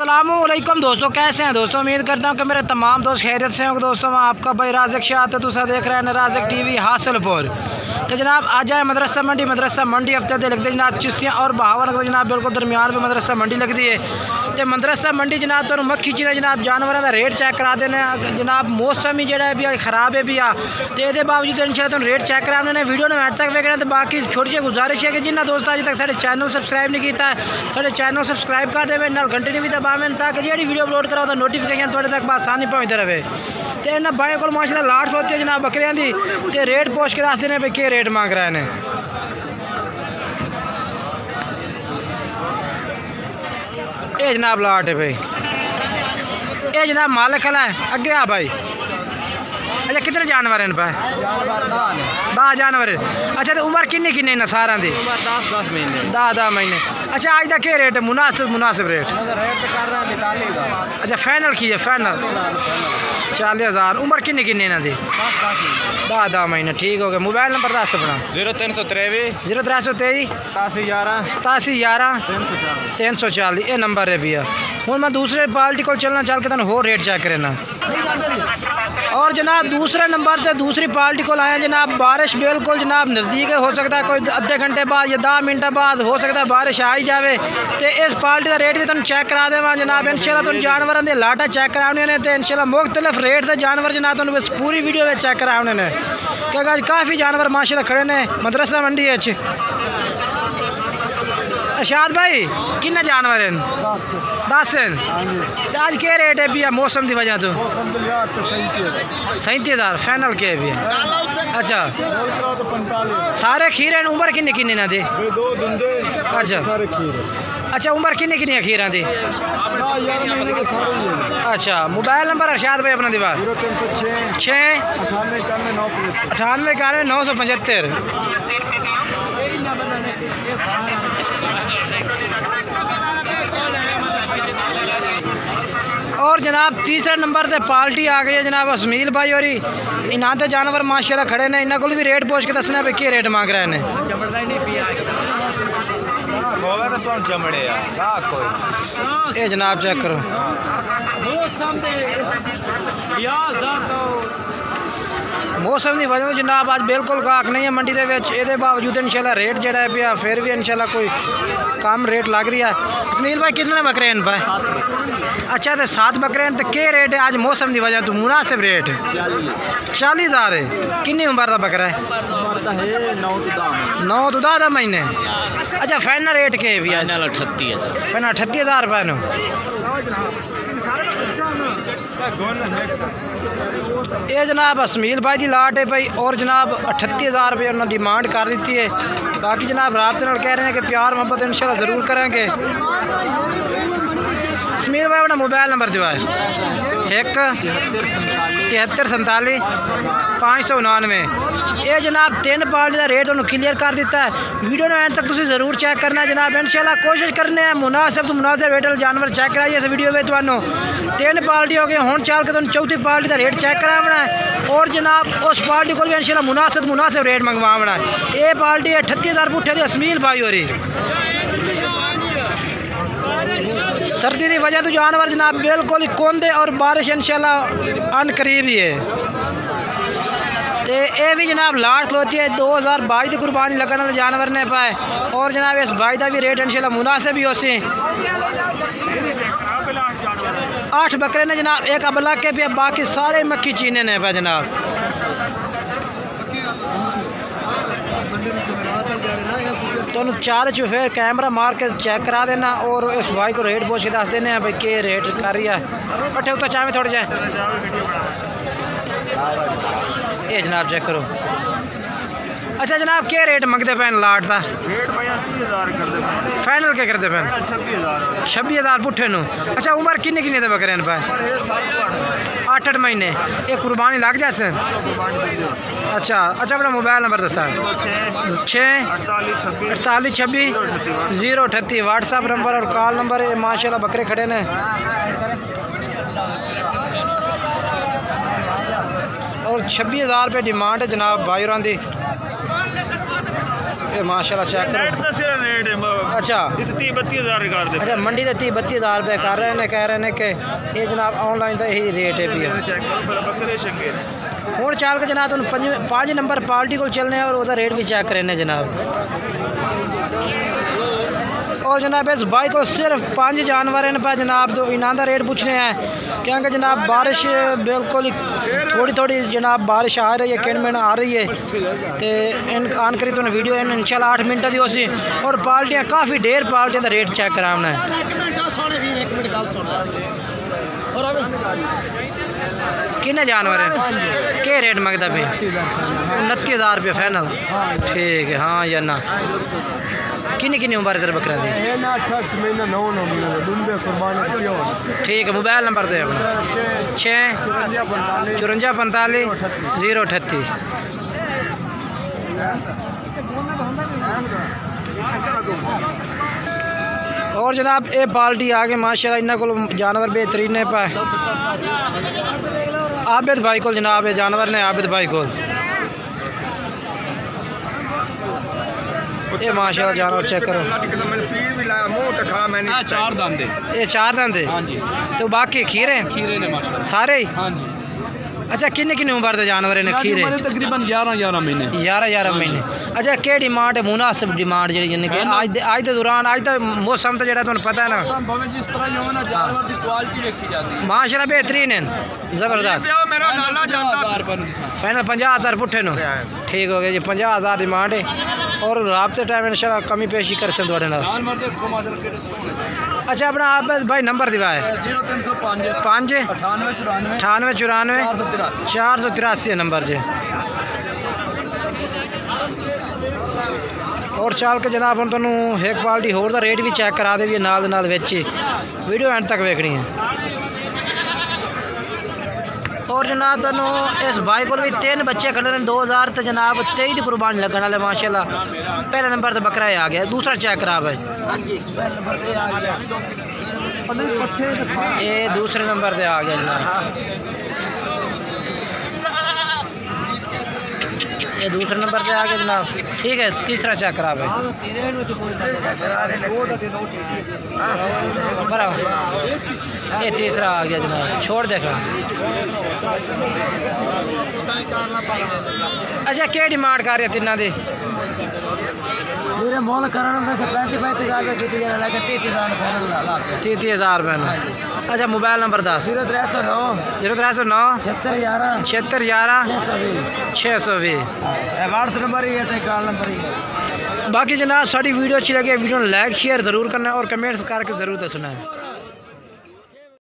अस्सलामुअलैकुम दोस्तों, कैसे हैं दोस्तों। उम्मीद करता हूं कि मेरे तमाम दोस्त खैरियत से होंगे। दोस्तों मैं आपका भाई राज़िक शाह तुसा देख रहे हैं राज़िक टीवी हासिलपुर। तो जनाब आज आए मदरसा मंडी हफ्ते दे लगते जनाब चिश्तियाँ और बहावर जनाब बिल्कुल दरमियान में मदरसा मंडी लगती है। तो मदरसा मंडी जनाब तो मक्खी चीज़ जनाब जानवरों का रेट चेक करा देने जनाब। मौसम ही जो भी खराब है भी आ तो ये बावजूद इंशाल्लाह तुम रेट चेक करा उन्होंने वीडियो में एंड तक वेखना। तो बाकी छोटी सी गुजारिश है कि जिन्हें दोस्त अज तक साढ़े चैनल सबसक्राइब नहीं किया साढ़े चैनल सबसक्राइब कर देवे, नाल घंटे भी दबावें ताकि जी वीडियो अपलोड करा तो नोटिफिकेशन थोड़े तक आसानी पहुँचते रहे। तो इन्होंने भाई को माशाल्लाह लाट होती है जनाब बकरियां की। तो रेट पूछ के दस देने भाई क्या रेट मांग रहे हैं। ये जनाब लाट है भाई, ये जनाब मालिक है अगे आ भाई। अच्छा कितने जानवर हैं भाई? 10 जानवर। अच्छा तो उम्र किन्नी किन्नी ना सारा दी? 10 महीने। अच्छा आज का क्या रेट है? मुनासिब रेट अच्छा फाइनल की है? फाइनल 40,000। उम्र किन्नी किन्नी ना दी? 10 महीने। ठीक हो गया। मोबाइल नंबर दस अपना? 0323 0323 8711 340 ये नंबर है भैया। हूँ मैं दूसरे पार्टी को चलना चल के तुम हो रेट चेक करना। और जनाब दूसरे नंबर से दूसरी पार्टी को आए जनाब। बारिश बिल्कुल जनाब नज़दीक है, हो सकता है कोई आधे घंटे बाद या 10 मिनट बाद हो सकता है बारिश आ ही जाए। तो इस पार्टी का रेट भी तुम चेक करा देवा जनाब। इंशाल्लाह तुम जानवरों के लाटा चेक कराने ने तो इंशाल्लाह मुख्तलिफ रेट से जानवर जनाब तुम पूरी वीडियो में चेक कराने ने क्योंकि आज काफ़ी जानवर माशाल्लाह खड़े ने मदरसा मंडी है। अशाद भाई किन्ने जानवर हैं? 10 हैं। तो आज क्या रेट है भैया मौसम की वजह तो? 37,000 फाइनल के भैया। अच्छा सारे खीर हैं। उम्र किन्नी किन्नी ना दे? अच्छा अच्छा उम्र किन्नी किन्नी है खीर दी? अच्छा मोबाइल नंबर अरशाद भाई अपना दीवार? 6 98 91 975। और जनाब तीसरे नंबर से पार्टी आ गई है जनाब असमील भाई। और इन्हों तो जानवर माशाल्लाह खड़े ने, इन्होंने को भी रेट पूछ के दसना भाई क्या रेट मांग रहे हैं। ये जनाब चेक करो। मौसम की वजह जनाब आज बिल्कुल गाहक नहीं है मंडी के बावजूद इंशाल्लाह रेट जो है पिया फिर भी इंशाल्लाह कोई कम रेट लग रही है। इसमील भाई कितने बकरे हैं भाई? अच्छा तो 7 बकरे हैं। तो क्या रेट है आज मौसम की वजह तो? मुनासिब रेट 40,000 है। कितनी उम्र का बकरा है? 9 तो 10 महीने। अच्छा फाइनल रेट क्या है भैया? 38,000 रुपये नो। ये जनाब असमील भाई की लाट है भाई। और जनाब 38,000 रुपये उन्होंने डिमांड कर दी है। बाकी जनाब रात नाल कह रहे हैं कि प्यार मोहब्बत इंशाल्लाह ज़रूर करेंगे। असमील भाई अपना मोबाइल नंबर जो है 1 73 47 599। ये जनाब 3 पार्टी का रेट उन्होंने क्लियर कर दिता है। वीडियो ने एंड तक तुम जरूर चेक करना जनाब। इंशाल्लाह कोशिश करने हैं मुनासिब तो मुनासिब रेट जानवर चेक कराइए। इस वीडियो में तुम्हें 3 पार्टी हो गई। हूँ चल के तुम चौथी पार्टी का रेट चेक करावना है। और जनाब उस पार्टी को भी इंशाल्लाह मुनासिब रेट मंगवाना है। ये पार्टी 38,000 पुठे की असमील भाई हो रही। सर्दी की वजह तो जानवर जनाब बिल्कुल कोंदे और बारिश इंशाल्लाह अन करीब ही है। तो ये भी जनाब लाट खलोती है 2022 की कुर्बानी लगने वाले जानवर ने पाए। और जनाब इस भाई का भी रेट इंशाल्लाह मुनासिब ही होसी। 8 बकरे ने जनाब, एक अबला के भी, बाकी सारे मक्खी चीने ने पाए जनाब। तो 4 चुफेर कैमरा मार के चेक करा देना और इस भाई को रेट पूछ के दस देने भाई के रेट कर रही है। पट्टे उत्तर चाहे थोड़े जाए। ये जनाब चेक करो। अच्छा जनाब क्या रेट मंगते पैन लाट का? फाइनल क्या करते पैन? 26,000 पुठे नो। अच्छा उम्र किन्नी किन्नी बकरे पे? 8 महीने। ये कुर्बानी लग जाए? अच्छा अच्छा अपना मोबाइल नंबर दसा? 6 48 26 038 व्हाट्सअप नंबर और कॉल नंबर है। माशाल्लाह बकरे खड़े ने। और 26,000 रुपये डिमांड है जनाब भाई की। ये माशाल्लाह चेक करो। अच्छा ये 30-32 हज़ार रिकॉर्ड दे। अच्छा मंडी से 30-32 हज़ार रुपये कर रहे हैं, कह रहे हैं कि ये जनाब ऑनलाइन का यही रेट है भी चेक करो फिर बकरे शंगे हूँ चाल के जनाब तुम 5 नंबर पार्टी को चलने और उधर रेट भी चेक करें जनाब। और जनाब इस भाई को सिर्फ 5 जानवर हैं पर जनाब तो इन्हों का रेट पूछने हैं क्योंकि जनाब बारिश बिल्कुल थोड़ी थोड़ी जनाब बारिश आ रही है, किन आ रही है तो इन आन करी तो वीडियो इंशाल्लाह 8 मिनट की होसी और पार्टियाँ काफ़ी ढेर पार्टियाँ का रेट चेक कराना है। किन्ने जानवर हैं क्या रेट मंगता पे? 29,000 रुपये फाइनल। ठीक है हाँ या ना किन्नी उम्र तेरे बकरा दी? ठीक है मोबाइल नंबर दे अपना 6 54 45 038। और जनाब ये पार्टी आगे माशाल्लाह इन्हों को जानवर बेहतरीन है पाए आबिद भाई को जनाब ये जानवर ने आबिद भाई को ये माशाल्लाह जानवर चेक करो। ये 4 दांत है तो बाकी खीरे ने माशाल्लाह सारे ही? हाँ जी। अच्छा किन्नी उम्र के जानवर ने खीरे? तकरीबन 11 महीने। 11 महीने। अच्छा क्या डिमांड है मुनासिब डिमांड जी यानी कि आज के दौरान आज तो मौसम तो जो तुम्हें पता है ना माशाल्लाह बेहतरीन है ज़बरदस्त। फाइनल 50,000 पुट्ठे नो ठीक हो गया जी 50,000 डिमांड है और राबते टाइम इंशाल्लाह कमी पेशी कर सकते थोड़े नाल। अच्छा अपना आप भाई नंबर दिवाए 5 98 94 483 नंबर जी। और चाल के जनाब हम तुहानू एक पार्टी होर दा रेट भी चेक करा दे नाल वीडियो एंड तक वेखनी है। और जनाब तुहानू इस भाई को भी 3 बच्चे खड़े हैं 2000 तो जनाब 23 की कुर्बानी लगने वाले माशाल्लाह। पहले नंबर तो बकरा ही आ गया, दूसरा चेक करा भाई ये दूसरे नंबर से आ गया जनाब। ये दूसरे नंबर पे आ गया जनाब। ठीक है तीसरा चेक करा भाई ये तीसरा आ गया जनाब छोड़ देखा। अच्छा क्या डिमांड कर रहे तिना दी? मोल करना 35,000 रुपये 30,000 रुपये। अच्छा मोबाइल नंबर 10 0309 76 11 620 व्हाट्सएप नंबर ही है कॉल नंबर ही। बाकी जनाब साड़ी वीडियो अच्छी लगी वीडियो लाइक शेयर ज़रूर करना और कमेंट्स करके ज़रूर दसना है।